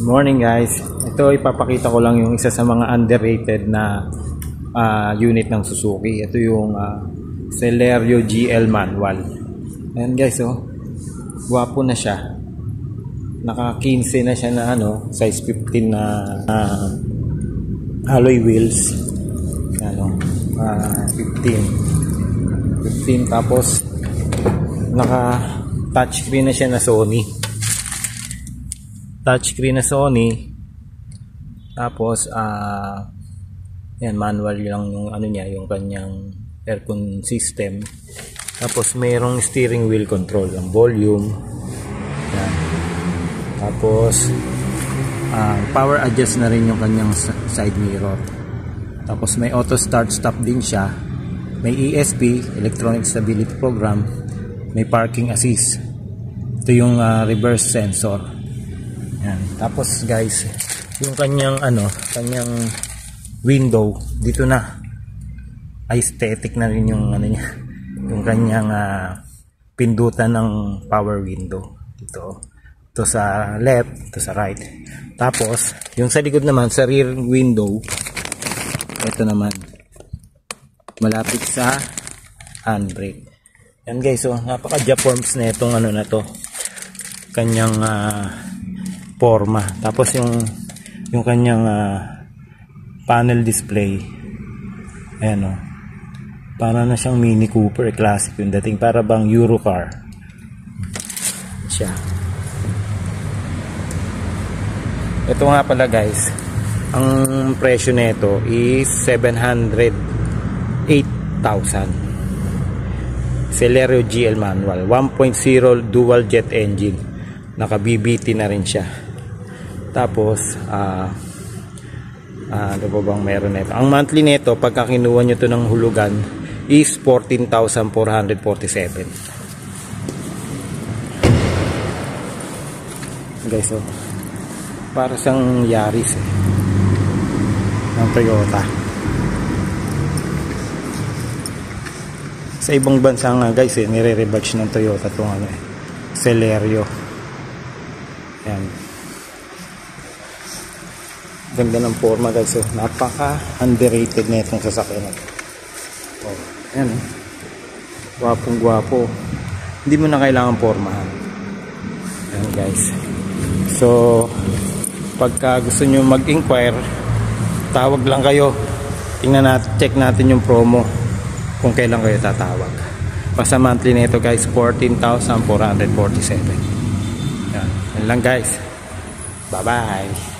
Morning guys, ito ipapakita ko lang yung isa sa mga underrated na unit ng Suzuki. Ito yung Celerio GL manual. Ayan guys, oh, gwapo na siya. Naka 15 na siya na size 15 na alloy wheels. Ayan, 15 tapos naka touchscreen na siya na Sony. Touchscreen na Sony. Tapos yan, manual lang yung niya, yung kanyang aircon system. Tapos mayroong steering wheel control, ang volume. Yan. Tapos power adjust na rin yung kanyang side mirror. Tapos may auto start stop din siya. May ESP, electronic stability program. May parking assist. Ito yung reverse sensor. Yan. Tapos guys, yung kanyang kanyang window dito na, aesthetic na rin yung niya, yung kanyang pindutan ng power window dito. Ito sa left, ito sa right. Tapos yung sa likod naman, sa rear window, ito naman malapit sa handbrake. Yan guys, so napaka-Jaforms na itong na to, kanyang forma. Tapos yung kanyang panel display, ayan, para na siyang Mini Cooper classic yung dating, para bang Euro car siya. Ito nga pala guys, ang presyo nito is 708,000. Celerio GL manual, 1.0 dual jet engine, naka BBT na rin siya. Tapos ano pa bang meron nito? Ang monthly nito pagka kinuha nyo to ng hulugan is 14,447. Guys, so para siyang Yaris ng Toyota. Sa ibang bansa nga guys, nire-rebadge ng Toyota itong Celerio. Yan. Ganda ng forma guys, so napaka underrated na itong sasakyan. Oh, ayan, gwapong gwapo, hindi mo na kailangan formahan. Ayan guys, so pagka gusto nyo mag-inquire, tawag lang kayo, tingnan natin, check natin yung promo kung kailan kayo tatawag. Basta monthly na ito guys, 14,447. Yan lang guys, bye bye.